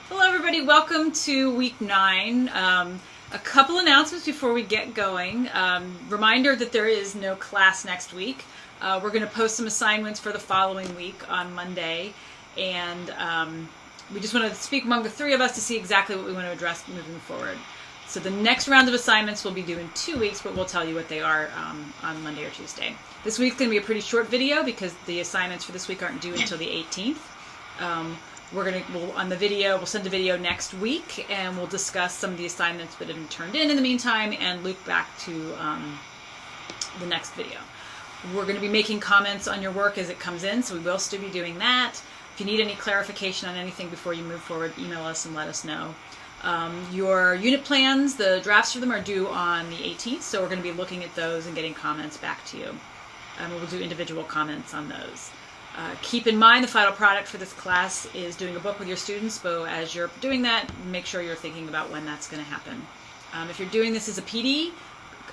Hello, everybody. Welcome to week 9. A couple announcements before we get going. Reminder that there is no class next week. We're going to post some assignments for the following week on Monday, and we just want to speak among the three of us to see exactly what we want to address moving forward. So the next round of assignments we'll be due in 2 weeks, but we'll tell you what they are on Monday or Tuesday. This week's going to be a pretty short video because the assignments for this week aren't due until the 18th. We'll send a video next week, and we'll discuss some of the assignments that have been turned in the meantime, and loop back to the next video. We're going to be making comments on your work as it comes in, so we will still be doing that. If you need any clarification on anything before you move forward, email us and let us know. Your unit plans, the drafts for them are due on the 18th, so we're going to be looking at those and getting comments back to you. We'll do individual comments on those. Keep in mind the final product for this class is doing a book with your students, so as you're doing that, make sure you're thinking about when that's going to happen. If you're doing this as a PD,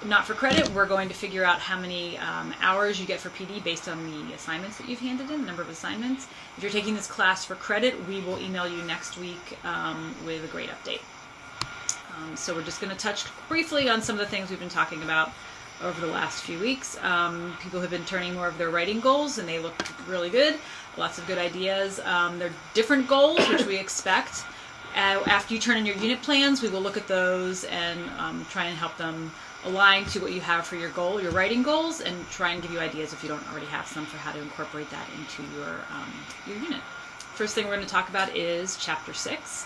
not for credit, we're going to figure out how many hours you get for PD based on the assignments that you've handed in, the number of assignments. If you're taking this class for credit, we will email you next week with a grade update. So we're just going to touch briefly on some of the things we've been talking about over the last few weeks. People have been turning more of their writing goals, and they look really good. Lots of good ideas. They're different goals, which we expect. After you turn in your unit plans, we will look at those and try and help them align to what you have for your goal, your writing goals, and try and give you ideas if you don't already have some for how to incorporate that into your unit. First thing we're going to talk about is Chapter 6.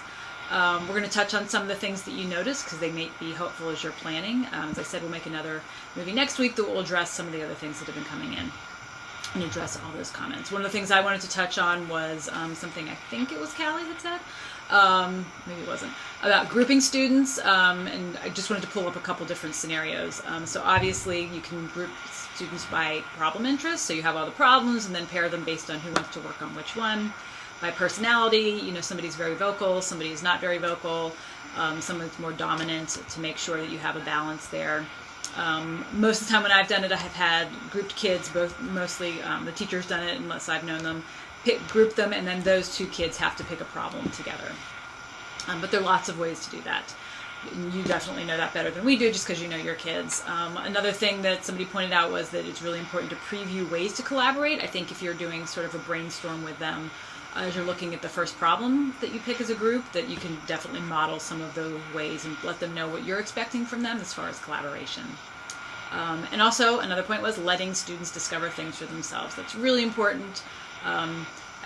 We're going to touch on some of the things that you notice because they may be helpful as you're planning. As I said, we'll make another movie next week that will address some of the other things that have been coming in and address all those comments. One of the things I wanted to touch on was something I think it was Callie that said, maybe it wasn't, about grouping students, and I just wanted to pull up a couple different scenarios. So obviously you can group students by problem interest, so you have all the problems and then pair them based on who wants to work on which one. By personality, somebody's very vocal, somebody is not very vocal, someone's more dominant, to make sure that you have a balance there. Most of the time when I've done it, I have had grouped kids, mostly the teacher's done it unless I've known them, group them, and then those two kids have to pick a problem together. But there are lots of ways to do that. You definitely know that better than we do just because you know your kids. Another thing that somebody pointed out was that it's really important to preview ways to collaborate. I think if you're doing sort of a brainstorm with them, as you're looking at the first problem that you pick as a group, that you can definitely model some of those ways and let them know what you're expecting from them as far as collaboration. And also, another point was letting students discover things for themselves. That's really important,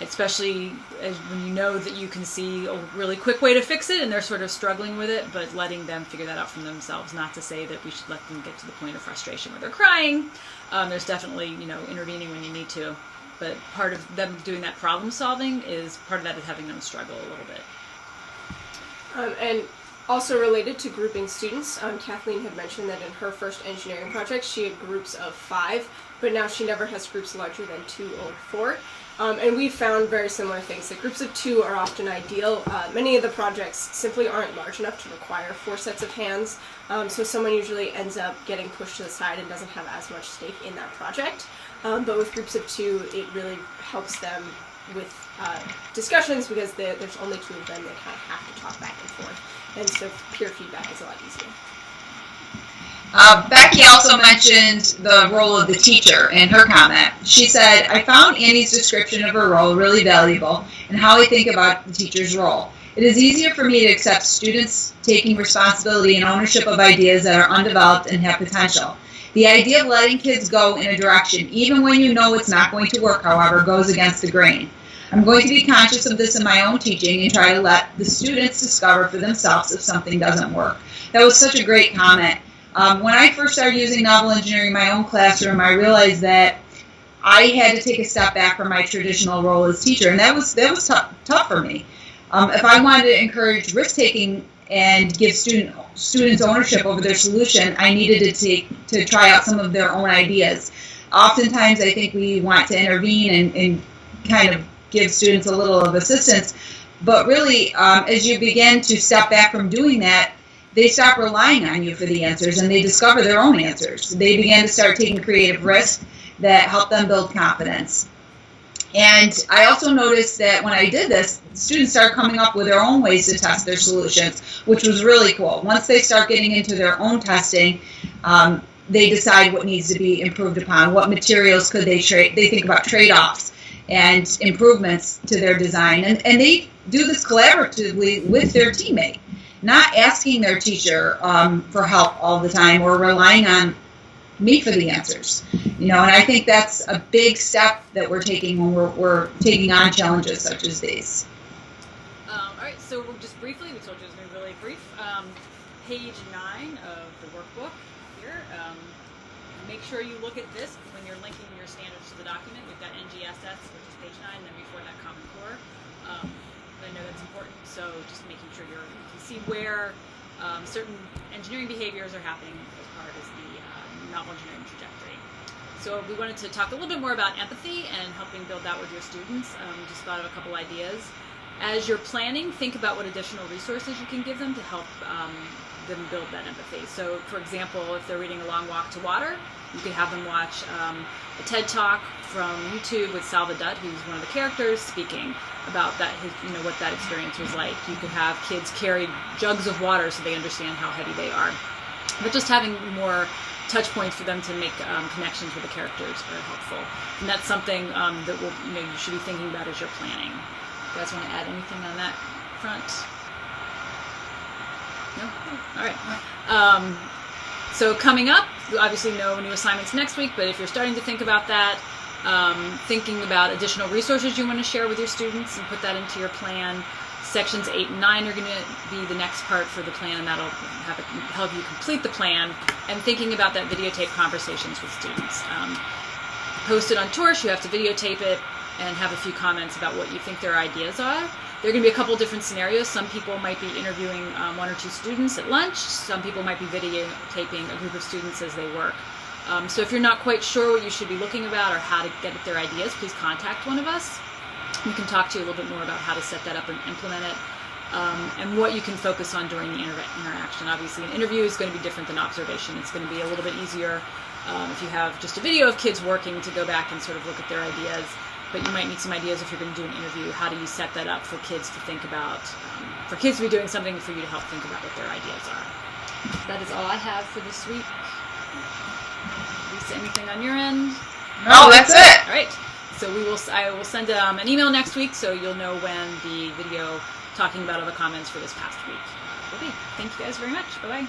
especially when you know that you can see a really quick way to fix it and they're sort of struggling with it, but letting them figure that out for themselves. Not to say that we should let them get to the point of frustration where they're crying. There's definitely, intervening when you need to. But part of them doing that problem solving is part of that is having them struggle a little bit. And also related to grouping students, Kathleen had mentioned that in her first engineering project she had groups of 5, but now she never has groups larger than 2 or 4. And we found very similar things. That groups of 2 are often ideal. Many of the projects simply aren't large enough to require 4 sets of hands, so someone usually ends up getting pushed to the side and doesn't have as much stake in that project. But with groups of 2, it really helps them with discussions because there's only 2 of them. They kind of have to talk back and forth, and so peer feedback is a lot easier. Becky also mentioned the role of the teacher in her comment. She said, I found Annie's description of her role really valuable and how I think about the teacher's role. It is easier for me to accept students taking responsibility and ownership of ideas that are undeveloped and have potential. The idea of letting kids go in a direction, even when you know it's not going to work, however, goes against the grain. I'm going to be conscious of this in my own teaching and try to let the students discover for themselves if something doesn't work. That was such a great comment. When I first started using novel engineering in my own classroom, I realized that I had to take a step back from my traditional role as teacher, and that was tough for me. If I wanted to encourage risk-taking and give students ownership over their solution, I needed to try out some of their own ideas. Oftentimes, I think we want to intervene and kind of give students a little of assistance, but really, as you begin to step back from doing that, they stop relying on you for the answers and they discover their own answers. They begin to start taking creative risks that help them build confidence. And I also noticed that when I did this, students started coming up with their own ways to test their solutions, which was really cool. Once they start getting into their own testing, they decide what needs to be improved upon, what materials could they trade. They think about trade-offs and improvements to their design. And they do this collaboratively with their teammate, not asking their teacher for help all the time or relying on me for the answers. And I think that's a big step that we're taking when we're taking on challenges such as these. All right, so we're just briefly, we told you it was going to be really brief. Page 9 of the workbook here. Make sure you look at this when you're linking your standards to the document. We've got NGSS, which is page 9, and then before that Common Core. I know that's important, so just making sure you can see where certain engineering behaviors are happening as part of the novel engineering trajectory. So we wanted to talk a little bit more about empathy and helping build that with your students. Just thought of a couple ideas. As you're planning, think about what additional resources you can give them to help them build that empathy. So for example, if they're reading A Long Walk to Water, you could have them watch a TED Talk from YouTube with Salva Dutt, who's one of the characters, speaking about that, what that experience was like. You could have kids carry jugs of water so they understand how heavy they are. But just having more touch points for them to make connections with the characters are helpful. And that's something that you should be thinking about as you're planning. You guys want to add anything on that front? No? All right. So coming up, obviously no new assignments next week, but if you're starting to think about that, thinking about additional resources you want to share with your students and put that into your plan. Sections 8 and 9 are going to be the next part for the plan, and that'll help you complete the plan. And thinking about that videotape conversations with students. Post it on Torch, you have to videotape it and have a few comments about what you think their ideas are. There are going to be a couple different scenarios. Some people might be interviewing 1 or 2 students at lunch. Some people might be videotaping a group of students as they work. So if you're not quite sure what you should be looking about or how to get at their ideas, please contact one of us. We can talk to you a little bit more about how to set that up and implement it, and what you can focus on during the interaction. Obviously, an interview is going to be different than observation. It's going to be a little bit easier if you have just a video of kids working to go back and sort of look at their ideas. But you might need some ideas if you're going to do an interview. How do you set that up for kids to think about, for kids to be doing something for you to help think about what their ideas are. That is all I have for this week. Lisa, anything on your end? No, that's it. All right. So I will send an email next week so you'll know when the video talking about all the comments for this past week will be. Thank you guys very much. Bye-bye.